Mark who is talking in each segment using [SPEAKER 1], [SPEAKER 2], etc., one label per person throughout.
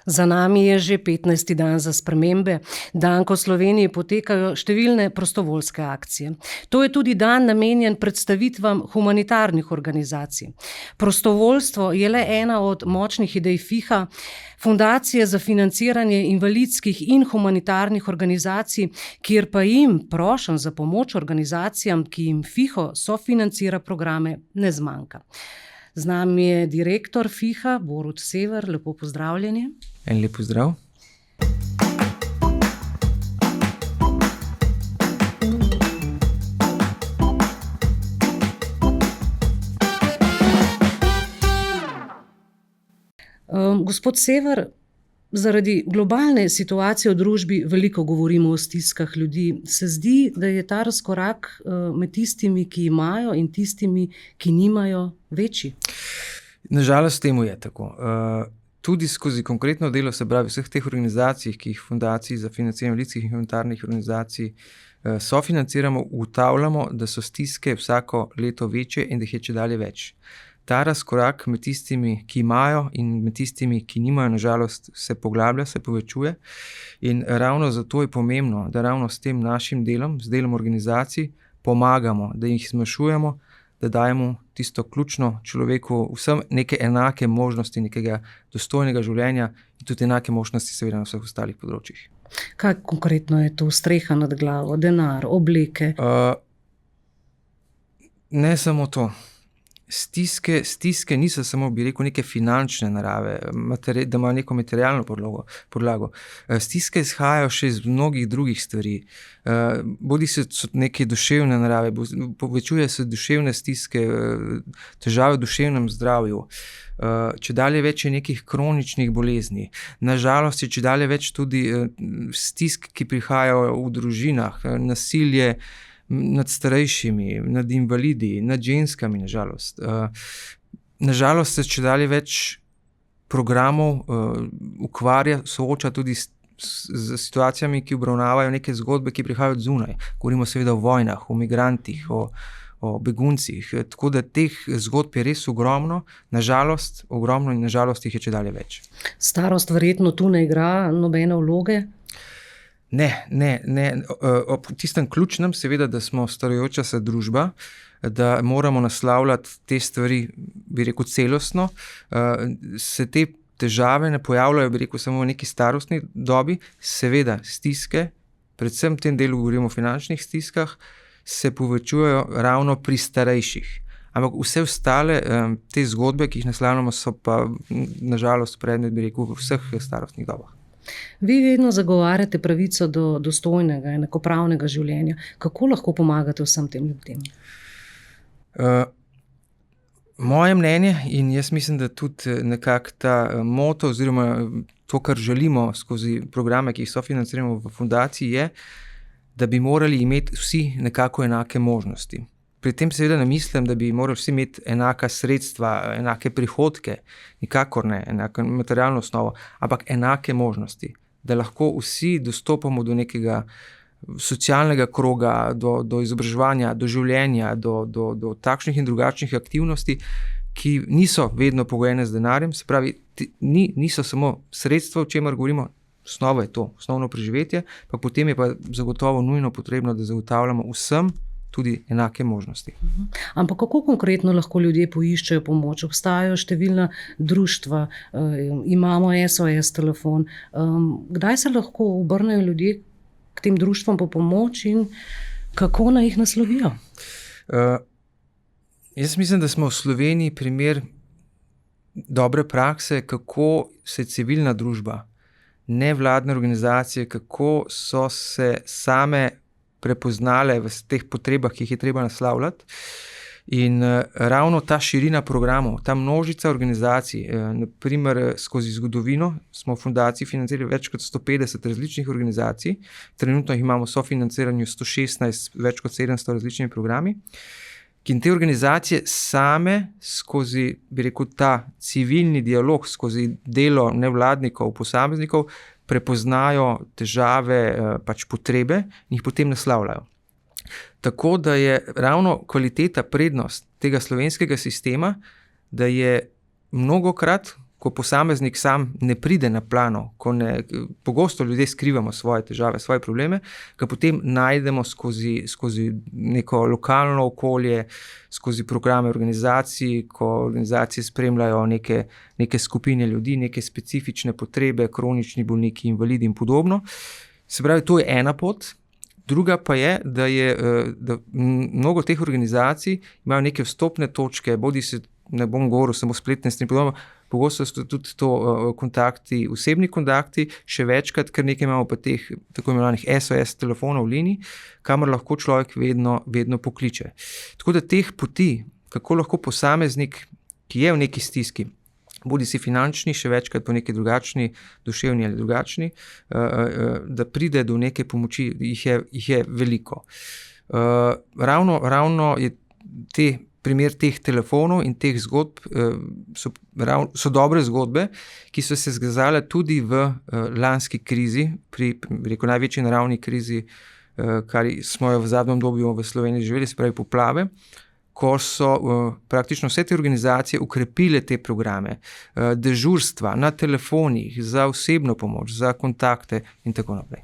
[SPEAKER 1] Za nami je že 15. dan za spremembe, dan, ko v Sloveniji potekajo številne prostovoljske akcije. To je tudi dan namenjen predstavitvam humanitarnih organizacij. Prostovoljstvo je le ena od močnih idej FIHA, Fundacije za financiranje invalidskih in humanitarnih organizacij, kjer pa jim prošenj za pomoč organizacijam, ki jim FIHO sofinancira programe, ne zmanjka. Z nami je direktor FIHA, Borut Sever, lepo pozdravljeni.
[SPEAKER 2] En lep pozdrav.
[SPEAKER 1] Gospod Sever, zaradi globalne situacije v družbi veliko govorimo o stiskah ljudi. Se zdi, da je ta razkorak med tistimi, ki imajo, in tistimi, ki nimajo, večji?
[SPEAKER 2] Nažalost, temu je tako. Tudi skozi konkretno delo, se pravi vseh teh organizacij, ki jih Fundaciji za financiranje invalidskih in humanitarnih organizacij sofinanciramo, ugotavljamo, da so stiske vsako leto večje in da jih je čedalje več. Ta razkorak med tistimi, ki imajo, in med tistimi, ki nimajo, nažalost, se poglablja, se povečuje. In ravno zato je pomembno, da ravno s tem našim delom, s delom organizacij, pomagamo, da jih zmanjšujemo, da dajemo tisto ključno človeku vsem neke enake možnosti, nekega dostojnega življenja in tudi enake možnosti seveda na vseh ostalih področjih.
[SPEAKER 1] Kaj konkretno je to? Streha nad glavo, denar, obleke?
[SPEAKER 2] Ne samo to. Stiske niso samo, bi rekel, neke finančne narave, da imajo neko materialno podlago. Stiske izhajajo še iz mnogih drugih stvari. Bodisi so neke duševne narave, povečuje se duševne stiske, težave v duševnem zdravju. Čedalje več je nekih kroničnih bolezni. Nažalost je čedalje več tudi stisk, ki prihajajo v družinah, nasilje nad starejšimi, nad invalidi, nad ženskami, nažalost. Nažalost se čedalje več programov sooča tudi z situacijami, ki obravnavajo neke zgodbe, ki prihajajo od zunaj. Govorimo seveda o vojnah, o migrantih, o beguncih. Tako da teh zgodb je res ogromno, ogromno in nažalost jih je čedalje več.
[SPEAKER 1] Starost verjetno tu ne igra nobene vloge?
[SPEAKER 2] Ne. Ob tistem ključnem, seveda, da smo starajoča se družba, da moramo naslavljati te stvari, bi rekel, celostno, se te težave ne pojavljajo, bi rekel, samo v neki starostni dobi. Seveda, stiske, predvsem v tem delu govorimo o finančnih stiskah, se povečujejo ravno pri starejših. Ampak vse ostale te zgodbe, ki jih naslavljamo, so pa nažalost predmet, bi rekel, v vseh starostnih dobah.
[SPEAKER 1] Vi vedno zagovarjate pravico do dostojnega, enakopravnega življenja. Kako lahko pomagate vsem tem ljudem?
[SPEAKER 2] Moje mnenje, in jaz mislim, da tudi nekako ta moto oziroma to, kar želimo skozi programe, ki jih sofinanciramo v fundaciji, je, da bi morali imeti vsi nekako enake možnosti. Pri tem seveda ne mislim, da bi morali vsi imeti enaka sredstva, enake prihodke, nikakor ne, enako materialno osnovo, ampak enake možnosti, da lahko vsi dostopamo do nekega socialnega kroga, do izobraževanja, do življenja, do takšnih in drugačnih aktivnosti, ki niso vedno pogojene z denarjem, se pravi, niso samo sredstva, o čemer govorimo, osnova je to, osnovno preživetje, pa potem je pa zagotovo nujno potrebno, da zagotavljamo vsem tudi enake možnosti.
[SPEAKER 1] Ampak kako konkretno lahko ljudje poiščejo pomoč? Obstajajo številna društva, imamo SOS telefon. Kdaj se lahko obrnejo ljudje k tem društvom po pomoč in kako naj jih naslovijo?
[SPEAKER 2] Jaz mislim, da smo v Sloveniji primer dobre prakse, kako se civilna družba, nevladne organizacije, kako so se same prepoznale v teh potrebah, ki jih je treba naslavljati. In ravno ta širina programov, ta množica organizacij, naprimer skozi zgodovino smo v fundaciji financirali več kot 150 različnih organizacij, trenutno jih imamo sofinanciranju 116, več kot 700 različnimi programi. In te organizacije same skozi, bi rekel, ta civilni dialog, skozi delo nevladnikov, posameznikov, prepoznajo težave, potrebe in jih potem naslavljajo. Tako da je ravno kvaliteta, prednost tega slovenskega sistema, da je mnogokrat, ko posameznik sam ne pride na plano, pogosto ljudje skrivamo svoje težave, svoje probleme, ga potem najdemo skozi neko lokalno okolje, skozi programe organizacij, ko organizacije spremljajo neke skupine ljudi, neke specifične potrebe, kronični bolniki, invalidi in podobno. Se pravi, to je ena pot. Druga pa je, da mnogo teh organizacij imajo neke vstopne točke, bodisi ne bom govoril samo spletne strani, podobno, pogosto so tudi to kontakti, osebni kontakti, še večkrat, ker nekaj imamo pa teh tako imenovanih SOS telefonov v liniji, kamor lahko človek vedno pokliče. Tako da teh poti, kako lahko posameznik, ki je v neki stiski, bodi si finančni, še večkrat po neki drugačni, duševni ali drugačni, da pride do neke pomoči, jih je veliko. Ravno je primer teh telefonov in teh zgodb so dobre zgodbe, ki so se zgazale tudi v lanski krizi, pri največji naravni krizi, kar smo jo v zadnjem obdobju v Sloveniji živeli, se pravi poplave, ko so praktično vse te organizacije ukrepile te programe, dežurstva na telefonih za osebno pomoč, za kontakte in tako naprej.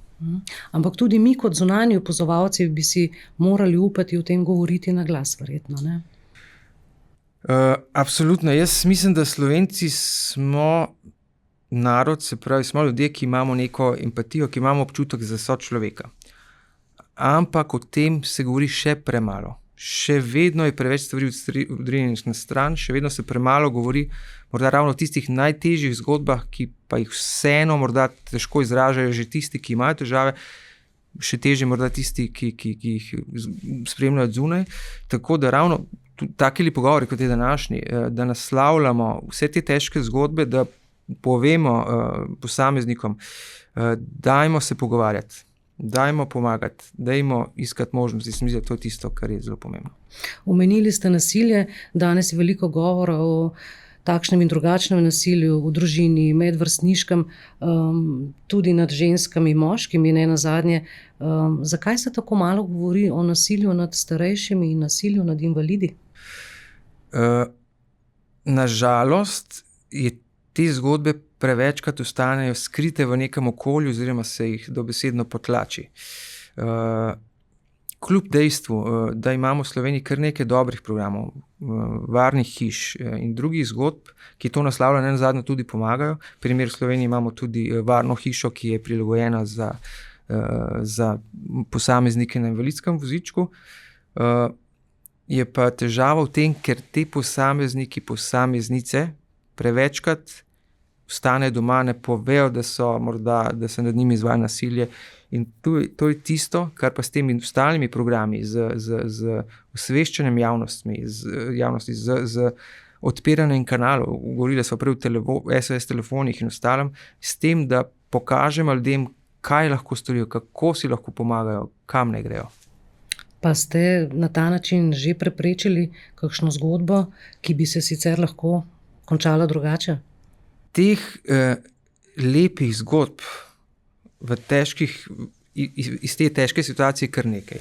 [SPEAKER 1] Ampak tudi mi kot zunanji opazovalci bi si morali upati o tem govoriti na glas, verjetno, ne?
[SPEAKER 2] Absolutno. Jaz mislim, da Slovenci smo narod, se pravi, smo ljudje, ki imamo neko empatijo, ki imamo občutek za sočloveka. Ampak o tem se govori še premalo. Še vedno je preveč stvari odrinjenih na stran, še vedno se premalo govori morda ravno o tistih najtežjih zgodbah, ki pa jih vseeno morda težko izražajo že tisti, ki imajo težave, še težje morda tisti, ki jih spremljajo zunaj. Tako da ravno takili pogovori, kot je današnji, da naslavljamo vse te težke zgodbe, da povemo posameznikom, dajmo se pogovarjati, dajmo pomagati, dajmo iskati možnosti. Mislim, da to je tisto, kar je zelo pomembno.
[SPEAKER 1] Omenili ste nasilje, danes je veliko govora o takšnem in drugačnem nasilju v družini, medvrstniškem, tudi nad ženskami, moškimi, ne nazadnje. Zakaj se tako malo govori o nasilju nad starejšimi in nasilju nad invalidi?
[SPEAKER 2] Nažalost je te zgodbe prevečkrat ostanejo skrite v nekem okolju oziroma se jih dobesedno potlači. Kljub dejstvu, da imamo v Sloveniji kar nekaj dobrih programov, varnih hiš in drugih zgodb, ki to naslavljajo, nenazadnje tudi pomagajo. Primer v Sloveniji imamo tudi varno hišo, ki je prilagojena za posameznike na invalidskem vozičku. Je pa težava v tem, ker te posamezniki, posameznice prevečkrat ostanejo doma, ne povejo, da se nad njimi izvaja nasilje. In to je tisto, kar pa s temi ostalimi programi, z osveščanjem javnosti, z odpiranjem kanalov, govorili smo prej o SOS telefonih in ostalem, s tem, da pokažemo ljudem, kaj lahko storijo, kako si lahko pomagajo, kam ne grejo.
[SPEAKER 1] Pa ste na ta način že preprečili kakšno zgodbo, ki bi se sicer lahko končala drugače?
[SPEAKER 2] Teh lepih zgodb iz te težke situacije kar nekaj.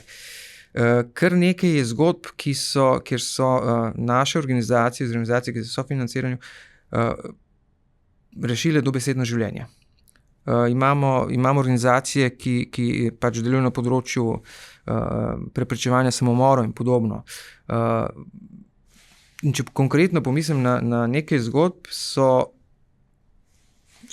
[SPEAKER 2] Kar nekaj je zgodb, kjer so naše organizacije, ki so sofinanciranju, rešile dobesedno življenje. Imamo organizacije, ki pač delujejo na področju preprečevanja samomorov in podobno. In če konkretno pomislim na nekaj zgodb,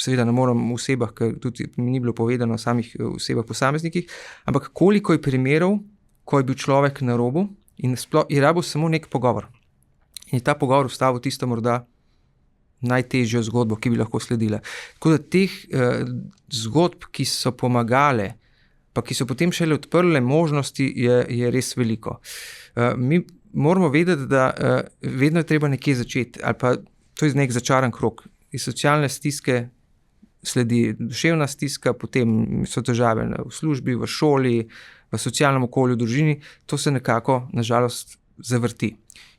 [SPEAKER 2] seveda ne moram v osebah, ker tudi mi ni bilo povedano o samih osebah posameznikih, ampak koliko je primerov, ko je bil človek na robu in je rabil samo nek pogovor. In je ta pogovor vstavil tisto morda najtežjo zgodbo, ki bi lahko sledila. Tako da teh zgodb, ki so pomagale, pa ki so potem šele odprle možnosti, je res veliko. Mi moramo vedeti, da vedno je treba nekje začeti, ali pa to je nek začaran krog. Iz socialne stiske sledi duševna stiska, potem so težave v službi, v šoli, v socialnem okolju, v družini. To se nekako, nažalost, zavrti.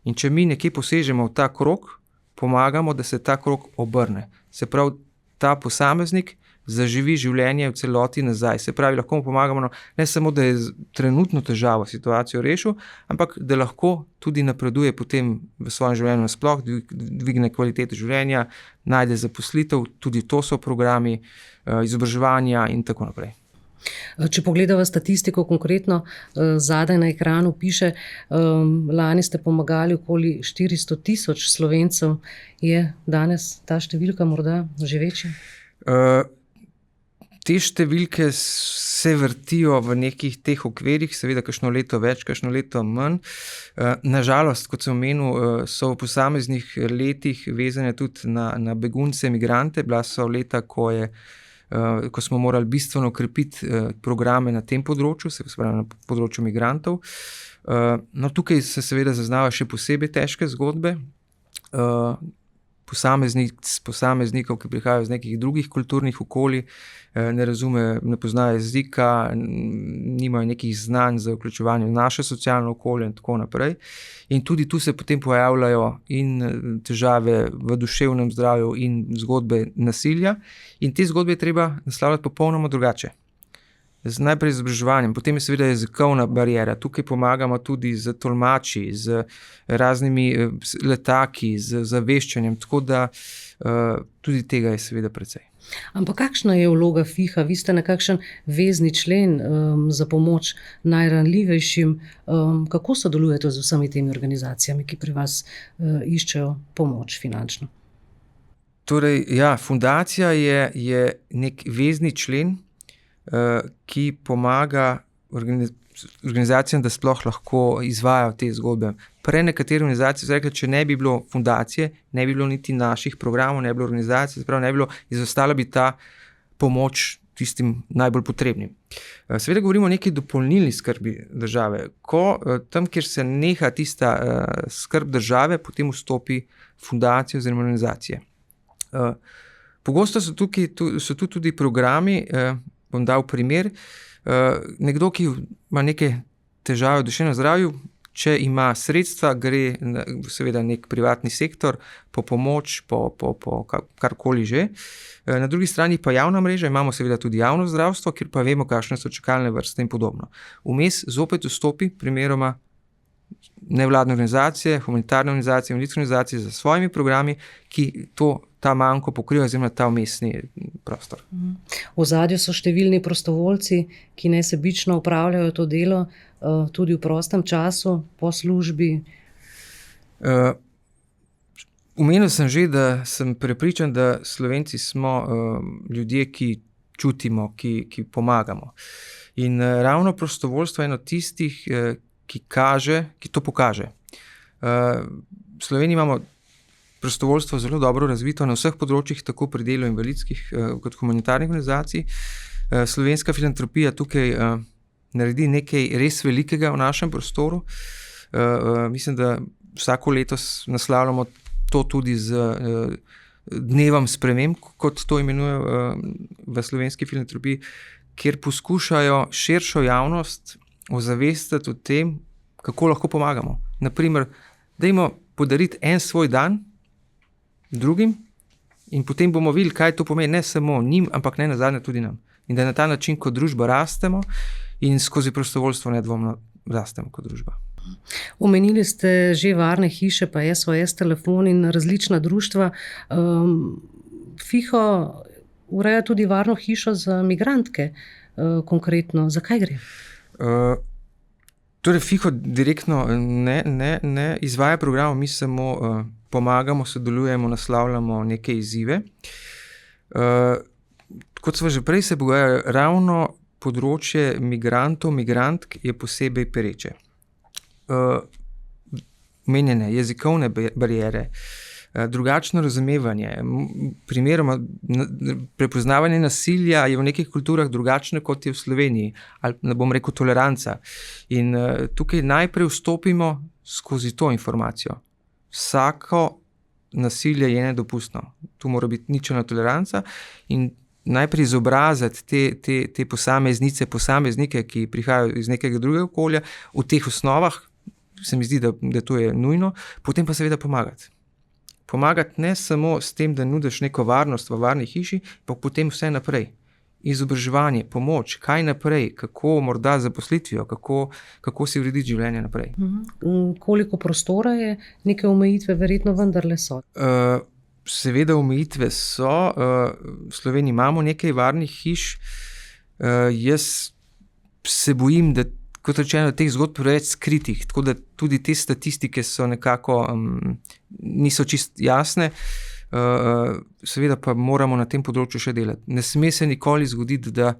[SPEAKER 2] In če mi nekje posežemo v ta krog, pomagamo, da se ta krog obrne. Se pravi, ta posameznik zaživi življenje v celoti nazaj. Se pravi, lahko mu pomagamo, ne samo, da je trenutno težavo, situacijo rešil, ampak da lahko tudi napreduje potem v svojem življenju nasploh, dvigne kvaliteto življenja, najde zaposlitev, tudi to so programi izobraževanja in tako naprej.
[SPEAKER 1] Če pogledava statistiko konkretno, zadaj na ekranu piše, lani ste pomagali okoli 400,000 Slovencev. Je danes ta številka morda že večja?
[SPEAKER 2] Te številke se vrtijo v nekih teh okvirih, seveda kakšno leto več, kakšno leto manj. Nažalost, kot sem omenil, so v posameznih letih vezane tudi na begunce, migrante. Bila so leta, ko smo morali bistveno okrepiti programe na tem področju, se pravi na področju migrantov. No, tukaj se seveda zaznava še posebej težke zgodbe. Posameznikov, ki prihajajo iz nekih drugih kulturnih okolij, ne razume, ne poznajo jezika, nimajo nekih znanj za vključevanje v naše socialno okolje in tako naprej. In tudi tu se potem pojavljajo in težave v duševnem zdravju in zgodbe nasilja. In te zgodbe je treba naslavljati popolnoma drugače. Najprej z izobraževanjem, potem je seveda jezikovna bariera. Tukaj pomagamo tudi z tolmači, z raznimi letaki, z zaveščanjem, tako da tudi tega je seveda precej.
[SPEAKER 1] Ampak kakšna je vloga FIHA? Vi ste nekakšen vezni člen za pomoč najranljivejšim. Kako sodelujete z vsemi temi organizacijami, ki pri vas iščejo pomoč finančno?
[SPEAKER 2] Torej, ja, fundacija je nek vezni člen, ki pomaga organizacijam, da sploh lahko izvajajo te zgodbe. Prej nekatere organizacije so rekli, če ne bi bilo fundacije, ne bi bilo niti naših programov, ne bi bilo organizacij, ne bi bilo, izostala bi ta pomoč tistim najbolj potrebnim. Seveda govorimo o neki dopolnilni skrbi države. Tam, kjer se neha tista skrb države, potem vstopi fundacija oziroma organizacije. Pogosto so tu tudi programi, bom dal primer, nekdo, ki ima neke težave v duševnem zdravju, če ima sredstva, gre seveda nek privatni sektor po pomoč, po karkoli že. Na drugi strani pa javna mreža, imamo seveda tudi javno zdravstvo, kjer pa vemo, kakšne so čakalne vrste in podobno. Vmes zopet vstopi primeroma nevladne organizacije, humanitarne organizacije, invalidske organizacije za svojimi programi, ki ta manko pokriva, oziroma ta vmesni prostor.
[SPEAKER 1] V ozadju so številni prostovoljci, ki nesebično opravljajo to delo, tudi v prostem času, po službi.
[SPEAKER 2] Omenil sem že, da sem prepričan, da Slovenci smo ljudje, ki čutimo, ki pomagamo. In ravno prostovoljstvo je eno tistih, ki to pokaže. V Sloveniji imamo prostovoljstvo zelo dobro razvito na vseh področjih, tako pri delu invalidskih kot humanitarnih organizacij. Slovenska filantropija tukaj naredi nekaj res velikega v našem prostoru. Mislim, da vsako leto naslavljamo to tudi z dnevom sprememb, kot to imenujejo v slovenski filantropiji, kjer poskušajo širšo javnost ozavestiti o tem, kako lahko pomagamo. Naprimer, dajmo podariti en svoj dan drugim in potem bomo videli, kaj to pomeni ne samo njim, ampak ne nazadnje tudi nam. In da na ta način kot družba rastemo in skozi prostovoljstvo nedvomno rastemo kot družba.
[SPEAKER 1] Omenili ste že varne hiše, pa SOS telefon in različna društva. FIHO ureja tudi varno hišo za migrantke. Konkretno, zakaj gre?
[SPEAKER 2] Torej, FIHO direktno ne izvaja programov, mi samo pomagamo, sodelujemo, naslavljamo neke izzive. Kot smo že prej se pogovarjali, ravno področje migrantov, migrantk je posebej pereče. Omenjene jezikovne bariere, drugačno razumevanje, primeroma prepoznavanje nasilja je v nekih kulturah drugačno, kot je v Sloveniji, ali ne bom rekel toleranca. In tukaj najprej vstopimo skozi to informacijo. Vsako nasilje je nedopustno. Tu mora biti ničelna toleranca in najprej izobraziti te posameznike, ki prihajajo iz nekega drugega okolja, v teh osnovah, se mi zdi, da to je nujno, potem pa seveda pomagati. Pomagati ne samo s tem, da nudiš neko varnost v varni hiši, pa potem vse naprej. izobraževanje, pomoč, kaj naprej, kako morda z zaposlitvijo, kako si urediti življenje naprej.
[SPEAKER 1] Koliko prostora je, neke omejitve verjetno vendarle so?
[SPEAKER 2] Seveda omejitve so. V Sloveniji imamo nekaj varnih hiš. Jaz se bojim, da kot rečeno, teh zgodb preveč skritih, tako da tudi te statistike so nekako niso čist jasne. Seveda pa moramo na tem področju še delati. Ne sme se nikoli zgoditi, da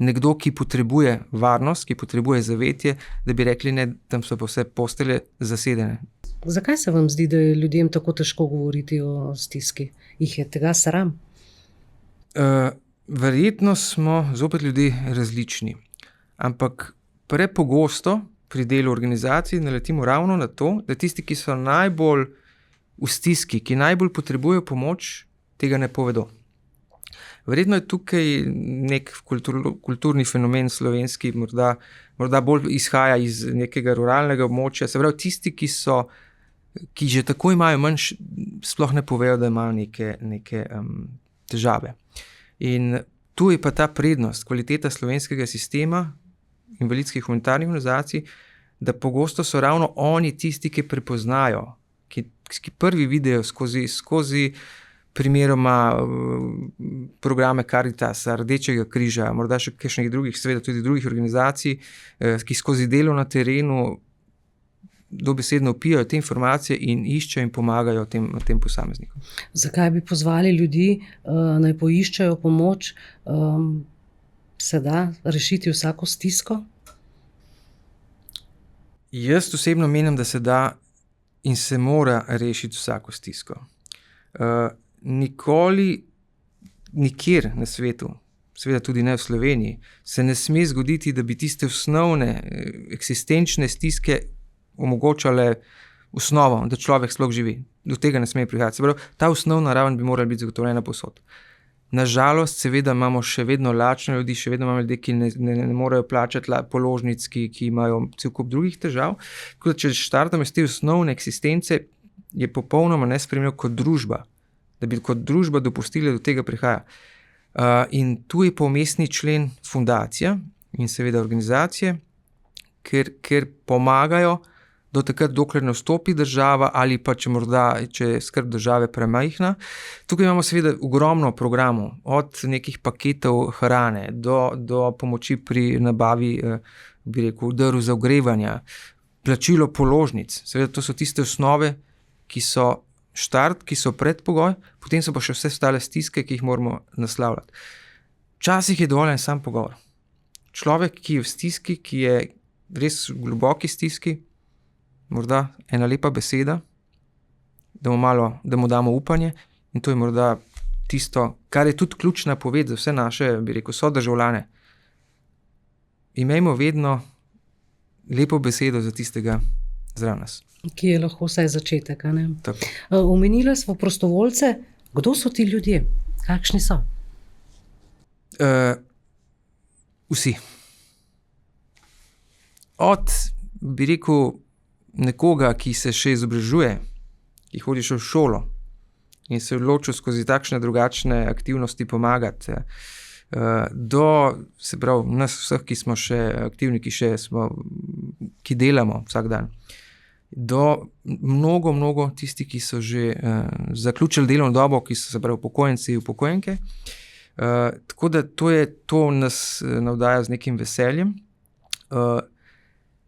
[SPEAKER 2] nekdo, ki potrebuje varnost, ki potrebuje zavetje, da bi rekli, ne, tam so pa vse postelje zasedene.
[SPEAKER 1] Zakaj se vam zdi, da je ljudem tako težko govoriti o stiski? Jih je tega sram?
[SPEAKER 2] Verjetno smo zopet ljudje različni, ampak prepogosto pri delu organizacij naletimo ravno na to, da tisti, ki so najbolj v stiski, ki najbolj potrebujejo pomoč, tega ne povedo. Verjetno je tukaj nek kulturni fenomen slovenski, morda bolj izhaja iz nekega ruralnega območja. Se pravi, tisti, ki že tako imajo manj, sploh ne povejo, da imajo neke težave. In tu je pa ta prednost, kvaliteta slovenskega sistema, invalidskih humanitarnih organizacij, da pogosto so ravno oni tisti, ki prepoznajo, ki prvi vidijo skozi primeroma programe Caritasa, Rdečega križa, morda še kakšnih drugih, seveda tudi drugih organizacij, ki skozi delo na terenu dobesedno vpijajo te informacije in iščejo in pomagajo tem posameznikom.
[SPEAKER 1] Zakaj bi pozvali ljudi, naj poiščejo pomoč? Se da rešiti vsako stisko?
[SPEAKER 2] Jaz osebno menim, da se da in se mora rešiti vsako stisko. Nikoli, nikjer na svetu, seveda tudi ne v Sloveniji, se ne sme zgoditi, da bi tiste osnovne eksistenčne stiske omogočale osnovo, da človek sploh živi. Do tega ne sme prihajati. Se pravi, ta osnovna raven bi morala biti zagotovljena povsod. Nažalost, seveda imamo še vedno lačne ljudi, še vedno imamo ljudi, ki ne morejo plačati položnic, ki imajo cel kup drugih težav. Tako da, če štartamo iz te osnovne eksistence, je popolnoma nesprejemljivo kot družba, da bi kot družba dopustili, da do tega prihaja. In tu je pomestni člen fundacija in seveda organizacije, ker pomagajo do takrat, dokler ne vstopi država ali pa če je skrb države premajhna. Tukaj imamo seveda ogromno programov, od nekih paketov hrane do pomoči pri nabavi, bi rekel, drv za ogrevanje, plačilo položnic. Seveda to so tiste osnove, ki so štart, ki so predpogoj, potem so pa še vse ostale stiske, ki jih moramo naslavljati. Včasih je dovolj en sam pogovor. Človek, ki je v stiski, ki je res v globoki stiski, morda ena lepa beseda, da mu damo upanje, in to je morda tisto, kar je tudi ključna poved za vse naše, bi rekel, sodržavljane. Imejmo vedno lepo besedo za tistega zraven nas.
[SPEAKER 1] Ki je lahko vsaj začetek, a ne?
[SPEAKER 2] Tako.
[SPEAKER 1] Omenila smo prostovoljce. Kdo so ti ljudje? Kakšni so?
[SPEAKER 2] Vsi. Od, bi rekel, nekoga, ki se še izobražuje, ki hodi še v šolo in se odločil skozi takšne drugačne aktivnosti pomagati, do, se pravi, nas vseh, ki smo še aktivni, ki delamo vsak dan, do mnogo tisti, ki so že zaključili delovno dobo, ki so, se pravi, upokojenci, upokojenke. Tako da to nas navdaja z nekim veseljem.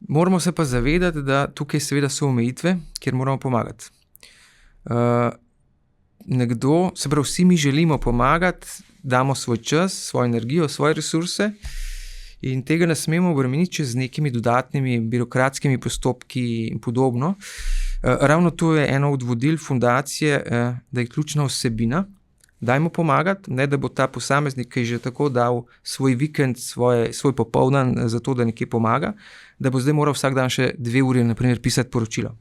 [SPEAKER 2] Moramo se pa zavedati, da tukaj seveda so omejitve, kjer moramo pomagati. Se pravi, vsi mi želimo pomagati, damo svoj čas, svojo energijo, svoje resurse in tega ne smemo obremeniti z nekimi dodatnimi birokratskimi postopki in podobno. Ravno to je eno od vodil fundacije, da je ključna vsebina. Dajmo pomagati, ne da bo ta posameznik, ki je že tako dal svoj vikend, svoj popoldan za to, da nekje pomaga, da bo zdaj moral vsak dan še 2 uri, na primer, pisati poročilo.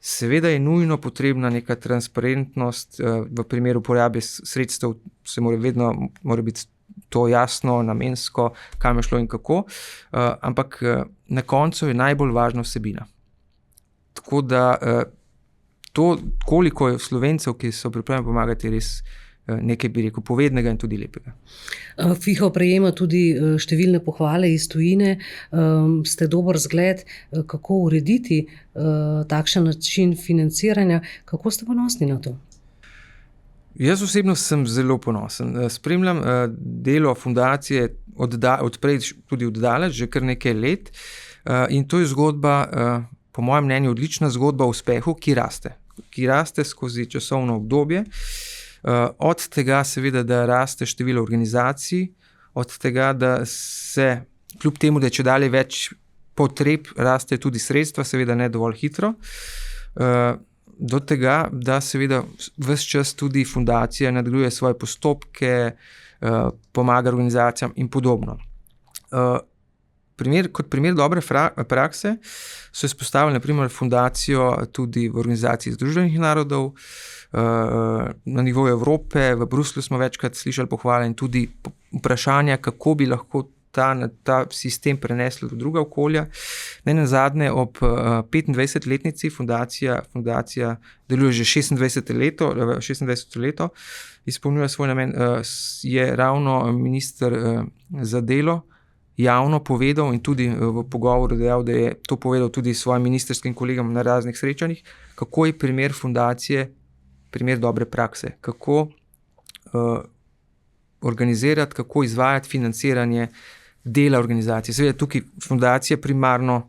[SPEAKER 2] Seveda je nujno potrebna neka transparentnost, v primeru porabe sredstev mora biti to jasno, namensko, kam je šlo in kako, ampak na koncu je najbolj važna vsebina. Tako da to, koliko je Slovencev, ki so pripravljeni pomagati, je nekaj, bi rekel, povednega in tudi lepega.
[SPEAKER 1] FIHO prejema tudi številne pohvale iz tujine. Ste dober zgled, kako urediti takšen način financiranja. Kako ste ponosni na to?
[SPEAKER 2] Jaz osebno sem zelo ponosen. Spremljam delo fundacije odprej tudi oddaleč, že kar nekaj let. In to je zgodba, po mojem mnenju, odlična zgodba o uspehu, ki raste skozi časovno obdobje. Od tega seveda, da raste število organizacij, od tega, da se, kljub temu, da je čedalje več potreb, raste tudi sredstva, seveda ne dovolj hitro, do tega, da seveda ves čas tudi fundacija nadgrajuje svoje postopke, pomaga organizacijam in podobno. Kot primer dobre prakse so izpostavili na primer fundacijo tudi v Organizaciji Združenih narodov, na nivoju Evrope, v Bruslju smo večkrat slišali pohvale in tudi vprašanja, kako bi lahko ta sistem prenesli v druga okolja. Nenazadnje ob 25-letnici fundacija deluje že 26 leto, izpolnjuje svoj namen, je ravno minister za delo javno povedal in tudi v pogovoru dejal, da je to povedal tudi svojim ministerskim kolegom na raznih srečanjih, kako je primer fundacije primer dobre prakse, kako organizirati, kako izvajati financiranje dela organizacije. Seveda tukaj fundacija primarna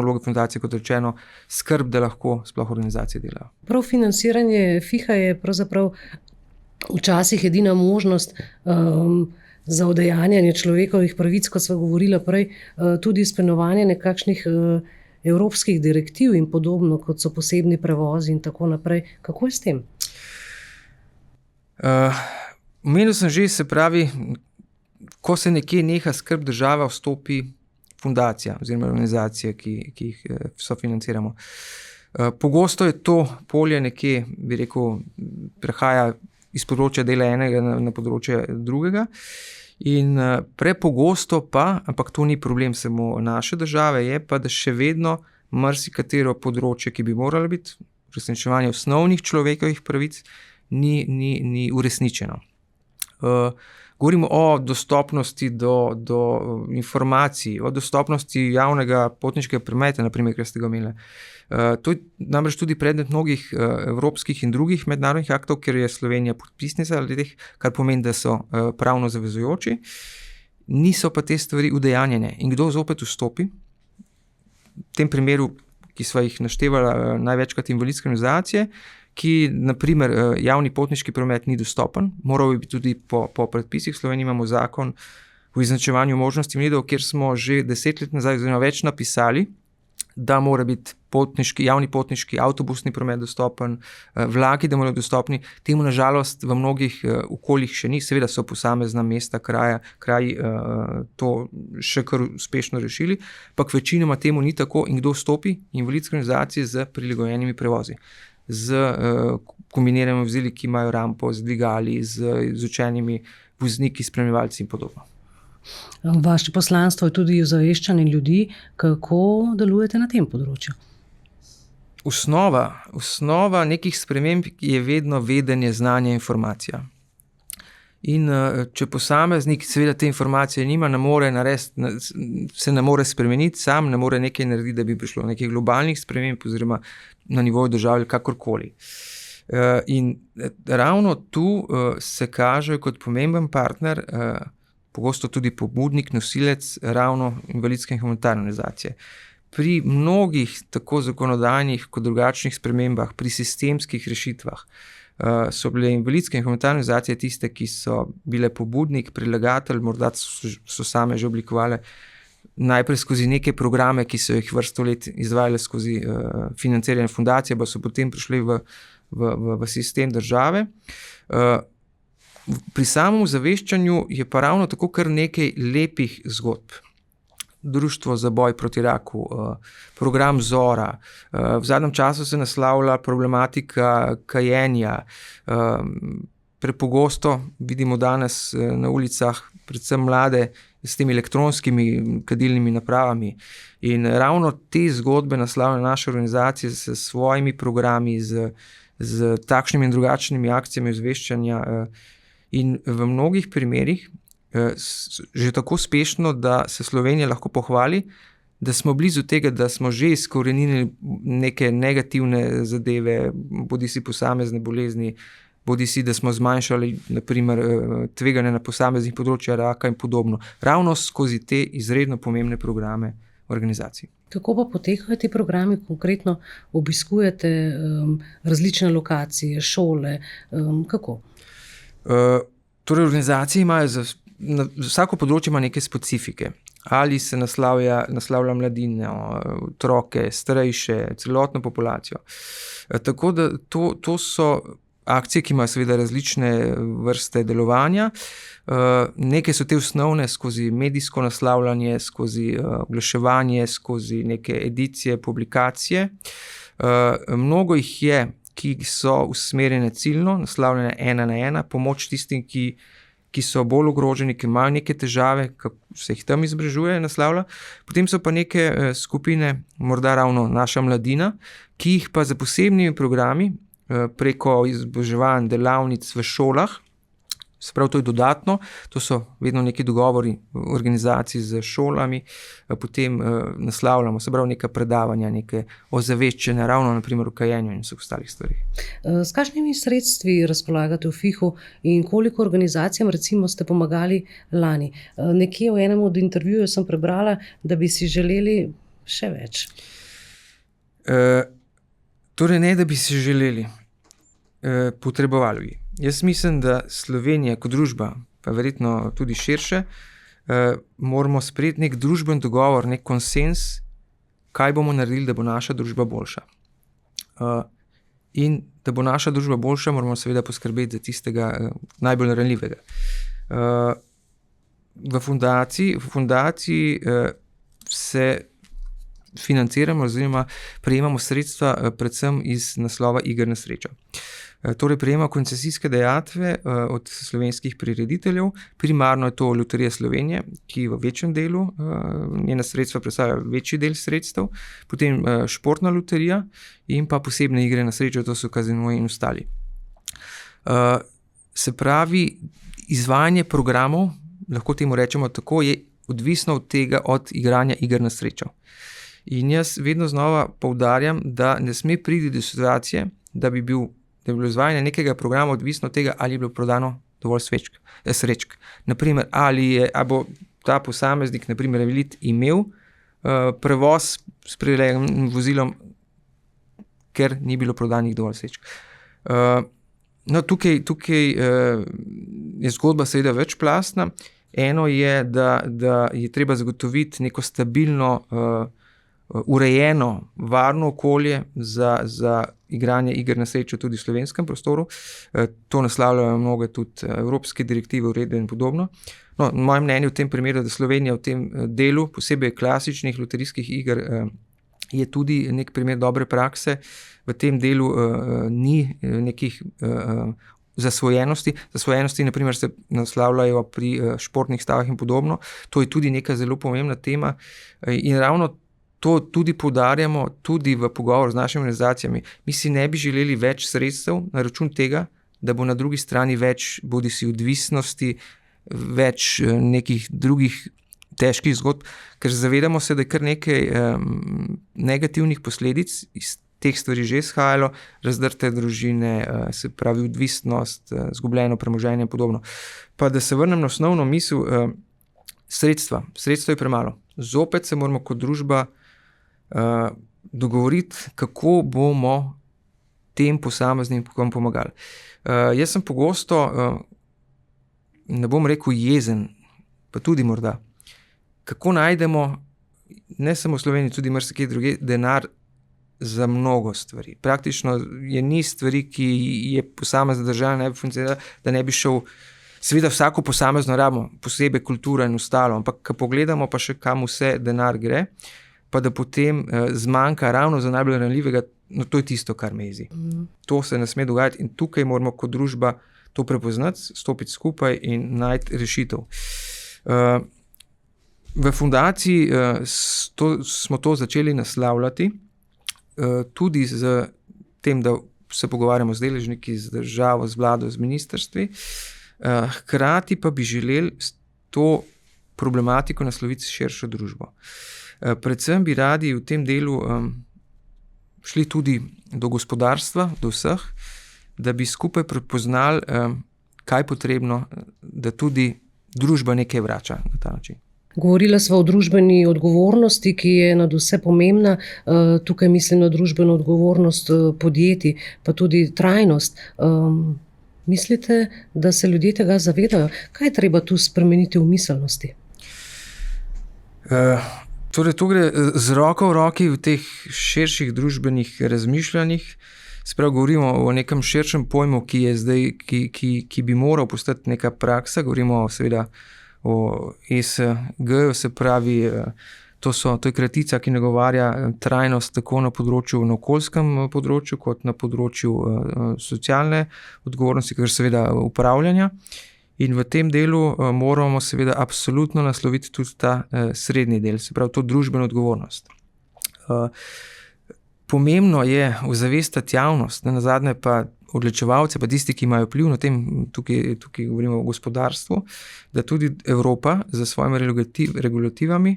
[SPEAKER 2] vloga fundacije, kot rečeno, skrb, da lahko sploh organizacije delajo.
[SPEAKER 1] Prav financiranje FIHA je pravzaprav včasih edina možnost za udejanjanje človekovih pravic, kot sva govorila prej, tudi izpolnjevanje nekakšnih evropskih direktiv in podobno, kot so posebni prevozi in tako naprej. Kako je s tem?
[SPEAKER 2] Omenil sem že, se pravi, ko se nekje neha skrb država, vstopi fundacija oziroma organizacije, ki jih sofinanciramo. Pogosto je to polje nekje, bi rekel, prehaja iz področja dela enega na področje drugega. In prepogosto pa, ampak to ni problem samo naše države, je pa, da še vedno marsikatero področje, ki bi moralo biti uresničevanje osnovnih človekovih pravic, ni uresničeno. Govorimo o dostopnosti do informacij, o dostopnosti javnega potniškega prometa, na primer, kar ste ga omenili. To je namreč tudi predmet mnogih evropskih in drugih mednarodnih aktov, ker je Slovenija podpisnica teh, kar pomeni, da so pravno zavezujoči. Niso pa te stvari udejanjene. In kdo zopet vstopi? V tem primeru, ki sva jih naštevala, največkrat invalidske organizacije, ki, na primer, javni potniški promet ni dostopen, moral bi biti tudi po predpisih. V Sloveniji imamo zakon o izenačevanju možnosti invalidov, kjer smo že 10 let nazaj oziroma več napisali, da mora biti javni potniški, avtobusni promet dostopen, vlaki, da morajo dostopni. Temu nažalost v mnogih okoljih še ni, seveda so posamezna mesta, kraji to še kar uspešno rešili, ampak večinoma temu ni tako. In kdo vstopi? Invalidske organizacije z prilagojenimi prevozi, z kombiniranimi vozili, ki imajo rampo, z dvigali, z izučenimi vozniki, spremljevalci in podobno.
[SPEAKER 1] Vaše poslanstvo je tudi ozaveščanje ljudi. Kako delujete na tem področju?
[SPEAKER 2] Osnova nekih sprememb je vedno vedenje, znanje, informacija. In če posameznik seveda te informacije nima, se ne more spremeniti sam, ne more nekaj narediti, da bi prišlo do nekih globalnih sprememb oziroma na nivoju države kakorkoli. In ravno tu se kaže kot pomemben partner, pogosto tudi pobudnik, nosilec ravno invalidske in humanitarne organizacije. Pri mnogih tako zakonodajnih kot drugačnih spremembah, pri sistemskih rešitvah, so bile invalidske in humanitarne organizacije tiste, ki so bile pobudnik, predlagatelj, morda so same že oblikovale najprej skozi neke programe, ki so jih vrsto let izvajale skozi financiranje fundacije, pa so potem prišli v sistem države. Pri samem ozaveščanju je pa ravno tako kar nekaj lepih zgodb. Društvo za boj proti raku, program Zora, v zadnjem času se naslavlja problematika kajenja. Prepogosto vidimo danes na ulicah predvsem mlade s temi elektronskimi kadilnimi napravami. In ravno te zgodbe naslavljajo naše organizacije s svojimi programi, z takšnimi in drugačnimi akcijami ozveščanja in v mnogih primerih že tako uspešno, da se Slovenija lahko pohvali, da smo blizu tega, da smo že izkoreninili neke negativne zadeve, bodisi posamezne bolezni, bodisi da smo zmanjšali naprimer tveganje na posameznih področjih raka in podobno. Ravno skozi te izredno pomembne programe organizacij.
[SPEAKER 1] Kako pa potekajo ti programi? Konkretno obiskujete različne lokacije, šole? Kako?
[SPEAKER 2] Torej, organizacije imajo vsako področje ima neke specifike. Ali se naslavlja mladine, otroke, starejše, celotno populacijo. Tako da to so akcije, ki imajo seveda različne vrste delovanja. Neke so te osnovne skozi medijsko naslavljanje, skozi oglaševanje, skozi neke edicije, publikacije. Mnogo jih je, ki so usmerjene ciljno, naslavljene 1 na 1, pomoč tistim, ki so bolj ogroženi, ki imajo neke težave, kako se jih tam izobražuje, naslavlja. Potem so pa neke skupine, morda ravno naša mladina, ki jih pa za posebnimi programi preko izobraževanj, delavnic v šolah, se pravi, to je dodatno, to so vedno neki dogovori organizacij z šolami, potem naslavljamo, se pravi, neka predavanja, neke ozaveščanja, ravno naprimer o kajenju in vseh ostalih stvarih.
[SPEAKER 1] S kakšnimi sredstvi razpolagate v FIHO in koliko organizacijam recimo ste pomagali lani? Nekje v enem od intervjujev sem prebrala, da bi si želeli še več.
[SPEAKER 2] Torej ne, da bi si želeli, potrebovali bi. Jaz mislim, da Slovenija kot družba, pa verjetno tudi širše, moramo sprejeti nek družben dogovor, nek konsens, kaj bomo naredili, da bo naša družba boljša. In da bo naša družba boljša, moramo seveda poskrbeti za tistega najbolj ranljivega. V fundaciji se financiramo oziroma prejemamo sredstva predvsem iz naslova iger na srečo. Torej prejema koncesijske dajatve od slovenskih prirediteljev, primarno je to Loterija Slovenije, ki v večjem delu, njena sredstva predstavlja večji del sredstev, potem športna loterija in pa posebne igre na srečo, to so kazinoji in ostali. Se pravi, izvajanje programov, lahko temu rečemo tako, je odvisno od tega, od igranja iger na srečo. In jaz vedno znova poudarjam, da ne sme priti do situacije, da bi bilo izvajanje nekega programa odvisno od tega, ali je bilo prodano dovolj srečk. Naprimer, ali bo ta posameznik, naprimer, imel prevoz s prirejenim vozilom, ker ni bilo prodanih dovolj srečk. No, tukaj je zgodba seveda večplastna. Eno je, da je treba zagotoviti neko stabilno, urejeno, varno okolje za igranje iger na srečo tudi v slovenskem prostoru. To naslavljajo mnoge tudi evropske direktive, uredbe in podobno. No, moje mnenje v tem primeru, da Slovenija v tem delu, posebej klasičnih loterijskih iger, je tudi nek primer dobre prakse. V tem delu ni nekih zasvojenosti. Zasvojenosti, naprimer, se naslavljajo pri športnih stavah in podobno. To je tudi neka zelo pomembna tema in ravno to tudi poudarjamo tudi v pogovoru z našimi organizacijami. Mi si ne bi želeli več sredstev na račun tega, da bo na drugi strani več bodisi odvisnosti, več nekih drugih težkih zgodb, ker zavedamo se, da je kar nekaj negativnih posledic iz teh stvari že izhajalo, razdrte družine, se pravi odvisnost, izgubljeno premoženje in podobno. Pa da se vrnem na osnovno misel, sredstva je premalo. Zopet se moramo kot družba dogovoriti, kako bomo tem posameznikom pomagali. Jaz sem pogosto, ne bom rekel jezen, pa tudi morda, kako najdemo, ne samo v Sloveniji, tudi marsikje drugje, denar za mnogo stvari. Praktično je niz stvari, ki je posamezna država ne bi funkcionirala, da ne bi šel, seveda vsako posamezno rabimo, posebej kultura in ostalo, ampak ko pogledamo pa še kam vse denar gre, pa da potem zmanjka ravno za najbolj ranljivega, no to je tisto, kar me jezi. To se ne sme dogajati in tukaj moramo kot družba to prepoznati, stopiti skupaj in najti rešitev. V fundaciji smo to začeli naslavljati tudi z tem, da se pogovarjamo z deležniki, z državo, z vlado, z ministrstvi. Hkrati pa bi želeli to problematiko nasloviti širšo družbo. Predvsem bi radi v tem delu šli tudi do gospodarstva, do vseh, da bi skupaj prepoznali, kaj je potrebno, da tudi družba nekaj vrača na ta način.
[SPEAKER 1] Govorila sva o družbeni odgovornosti, ki je nadvse pomembna. Tukaj mislim na družbeno odgovornost podjetij, pa tudi trajnost. Mislite, da se ljudje tega zavedajo? Kaj je treba tu spremeniti v miselnosti?
[SPEAKER 2] Torej, to gre z roko v roki v teh širših družbenih razmišljanjih. Sprav govorimo o nekem širšem pojmu, ki je zdaj, ki bi moral postati neka praksa. Govorimo seveda o ESG, se pravi, to je kratica, ki nagovarja trajnost tako na okoljskem področju, kot na področju socialne odgovornosti, kar seveda upravljanja. In v tem delu moramo seveda absolutno nasloviti tudi ta srednji del, se pravi to družbeno odgovornost. Pomembno je ozavestiti javnost, nazadnje pa odločevalce, pa tisti, ki imajo vpliv na tem, tukaj govorimo o gospodarstvu, da tudi Evropa za svojimi regulativami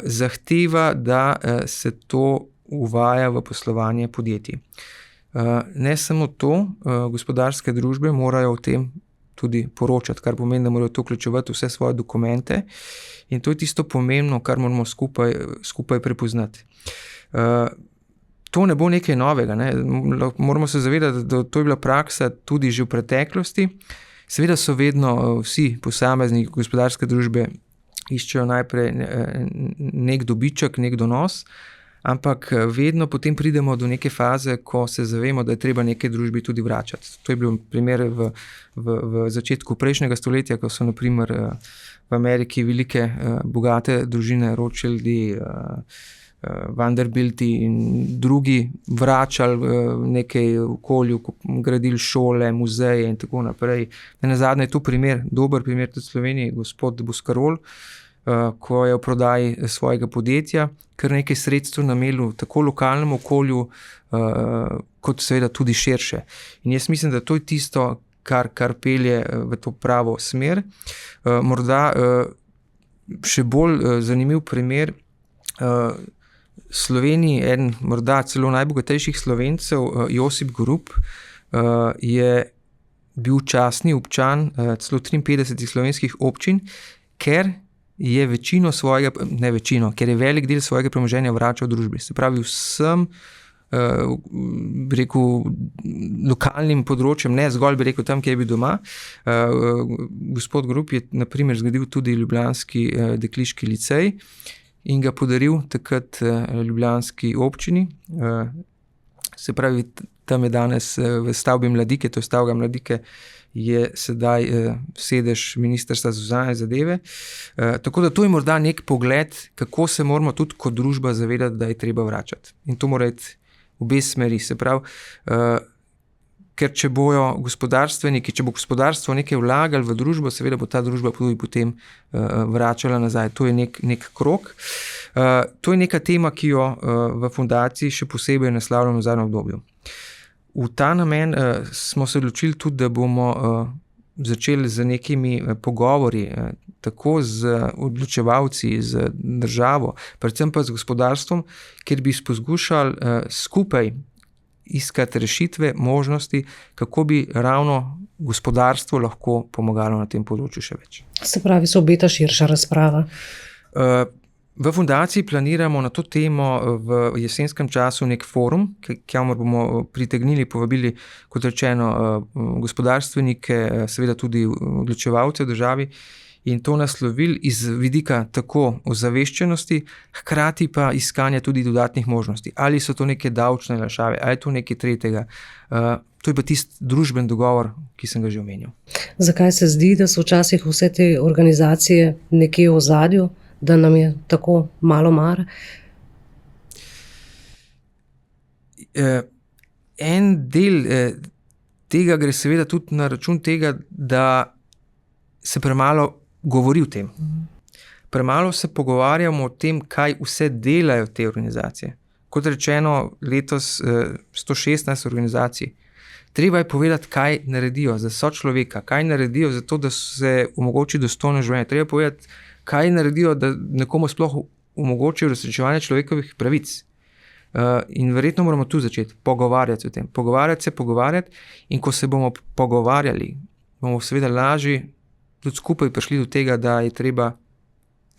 [SPEAKER 2] zahteva, da se to uvaja v poslovanje podjetij. Ne samo to, gospodarske družbe morajo o tem tudi poročati, kar pomeni, da morajo to vključevati vse svoje dokumente, in to je tisto pomembno, kar moramo skupaj prepoznati. To ne bo nekaj novega, ne? Moramo se zavedati, da to je bila praksa tudi že v preteklosti. Seveda so vedno vsi posamezni gospodarske družbe iščejo najprej nek dobiček, nek donos, ampak vedno potem pridemo do neke faze, ko se zavemo, da je treba neke družbi tudi vračati. To je bil primer v začetku prejšnjega stoletja, ko so na primer v Ameriki velike bogate družine Rothschildi, Vanderbilti in drugi vračali nekaj okolju, gradili šole, muzeje in tako naprej. Nazadnje je tu dober primer tudi v Sloveniji, gospod Boscarol, ko je v prodaji svojega podjetja kar nekaj sredstev namenil tako lokalnemu okolju, kot seveda tudi širše. In jaz mislim, da to je tisto, kar pelje v to pravo smer. Morda še bolj zanimiv primer, Sloveniji, eden morda celo najbogatejših Slovencev, Josip Gorup, je bil častni občan celo 53 slovenskih občin, ker je ker je velik del svojega premoženja vračal družbi. Se pravi, vsem lokalnim področjem, ne zgolj tam, kjer je bil doma. Gospod Gorup je na primer zgradil tudi ljubljanski dekliški licej in ga podaril takrat ljubljanski občini. Se pravi, tam je danes v stavbi Mladike, to je stavba Mladike, je sedaj sedež Ministrstva za zunanje zadeve. Tako da to je morda nek pogled, kako se moramo tudi kot družba zavedati, da je treba vračati. In to mora iti v obe smeri. Se pravi, ker če bo gospodarstvo nekaj vlagali v družbo, seveda bo ta družba tudi potem vračala nazaj. To je nek krog. To je neka tema, ki jo v fundaciji še posebej naslavljamo v zadnjem obdobju. V ta namen smo se odločili tudi, da bomo začeli z nekimi pogovori, tako z odločevalci, z državo, predvsem pa z gospodarstvom, kjer bi poskušali skupaj iskati rešitve, možnosti, kako bi ravno gospodarstvo lahko pomagalo na tem področju še več.
[SPEAKER 1] Se pravi, se obeta širša razprava?
[SPEAKER 2] V fundaciji planiramo na to temo v jesenskem času nek forum, kamor bomo pritegnili, povabili, kot rečeno, gospodarstvenike, seveda tudi odločevalce v državi, in to naslovili iz vidika tako ozaveščenosti, hkrati pa iskanja tudi dodatnih možnosti. Ali so to neke davčne olajšave, ali je to nekaj tretjega. To je pa tisti družben dogovor, ki sem ga že omenil.
[SPEAKER 1] Zakaj se zdi, da so včasih vse te organizacije nekje v ozadju, da nam je tako malo mar?
[SPEAKER 2] En del tega gre seveda tudi na račun tega, da se premalo govori o tem. Premalo se pogovarjamo o tem, kaj vse delajo te organizacije. kot rečeno, letos 116 organizacij. Treba je povedati, kaj naredijo za sočloveka, kaj naredijo za to, da se omogoči dostojno življenje. Treba je povedati, kaj naredijo, da nekomu sploh omogočijo uresničevanje človekovih pravic. In verjetno moramo tu začeti pogovarjati o tem. Pogovarjati in ko se bomo pogovarjali, bomo seveda lažje tudi skupaj prišli do tega, da je treba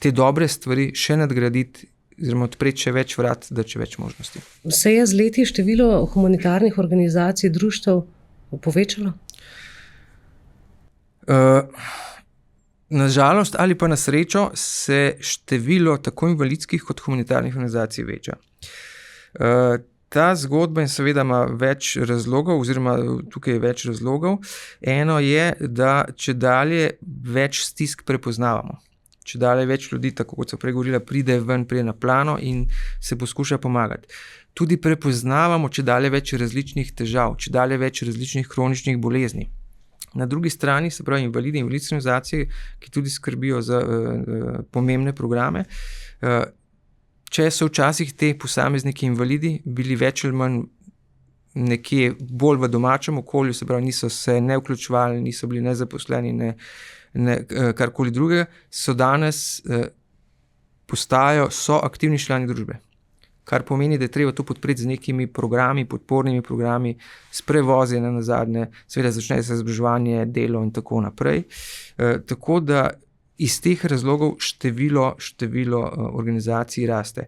[SPEAKER 2] te dobre stvari še nadgraditi oziroma odpreti še več vrat, da če več možnosti.
[SPEAKER 1] Se je z leti število humanitarnih organizacij, društev povečalo?
[SPEAKER 2] Na žalost ali pa na srečo se število tako invalidskih kot humanitarnih organizacij veča. Ta zgodba in seveda ima več razlogov, oziroma tukaj je več razlogov. Eno je, da čedalje več stisk prepoznavamo. Čedalje več ljudi, tako kot so prej govorila, pride na plano in se poskuša pomagati. Tudi prepoznavamo čedalje več različnih težav, čedalje več različnih kroničnih bolezni. Na drugi strani, se pravi invalidi in invalidske organizacije, ki tudi skrbijo za pomembne programe, če so včasih te posamezniki invalidi bili več ali manj nekje bolj v domačem okolju, se pravi niso se ne vključevali, niso bili nezaposleni, ne karkoli drugega, so danes so aktivni člani družbe. Kar pomeni, da je treba to podpreti z nekimi programi, podpornimi programi, s prevozi nazadnje, seveda začne se izobraževanje, delo in tako naprej. Tako da iz teh razlogov število organizacij raste.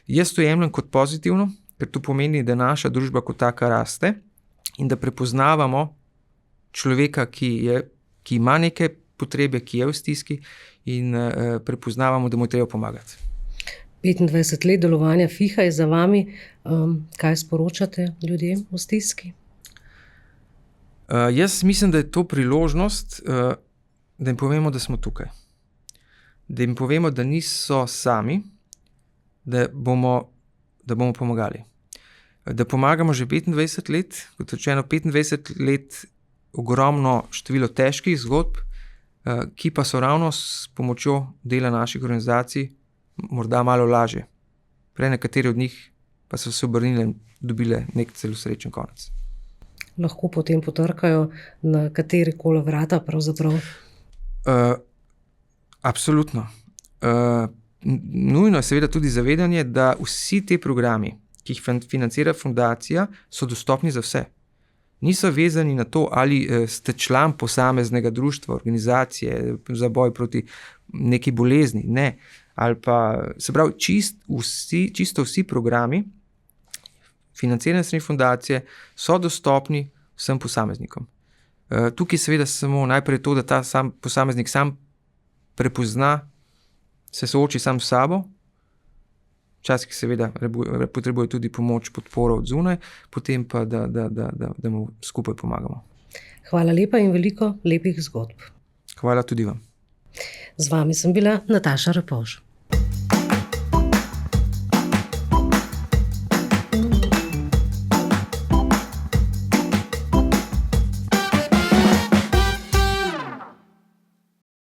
[SPEAKER 2] Jaz to jemljem kot pozitivno, ker to pomeni, da naša družba kot taka raste in da prepoznavamo človeka, ki ima neke potrebe, ki je v stiski in prepoznavamo, da mu je treba pomagati.
[SPEAKER 1] 25 let delovanja FIHA je za vami. Kaj sporočate ljudem v stiski?
[SPEAKER 2] Jaz mislim, da je to priložnost, da jim povemo, da smo tukaj. Da jim povemo, da niso sami, da bomo pomagali. Da pomagamo že 25 let, kot rečeno 25 let ogromno število težkih zgodb, ki pa so ravno s pomočjo dela naših organizacij morda malo lažje. Prej nekateri od njih pa so se obrnili in dobile nek celo srečen konec.
[SPEAKER 1] Lahko potem potrkajo na katerikoli vrata pravzaprav?
[SPEAKER 2] Absolutno. Nujno je seveda tudi zavedanje, da vsi te programi, ki jih financira fundacija, so dostopni za vse. Niso vezani na to, ali ste član posameznega društva, organizacije za boj proti neki bolezni. Ne. Ali pa, se pravi, čisto vsi programi financirane strani fundacije so dostopni vsem posameznikom. Tukaj seveda samo najprej to, da ta posameznik sam prepozna, se sooči sam s sabo, včasih seveda potrebuje tudi pomoč, podporo od zunaj, potem pa, da mu skupaj pomagamo.
[SPEAKER 1] Hvala lepa in veliko lepih zgodb.
[SPEAKER 2] Hvala tudi vam.
[SPEAKER 1] Z vami sem bila Nataša Repovž.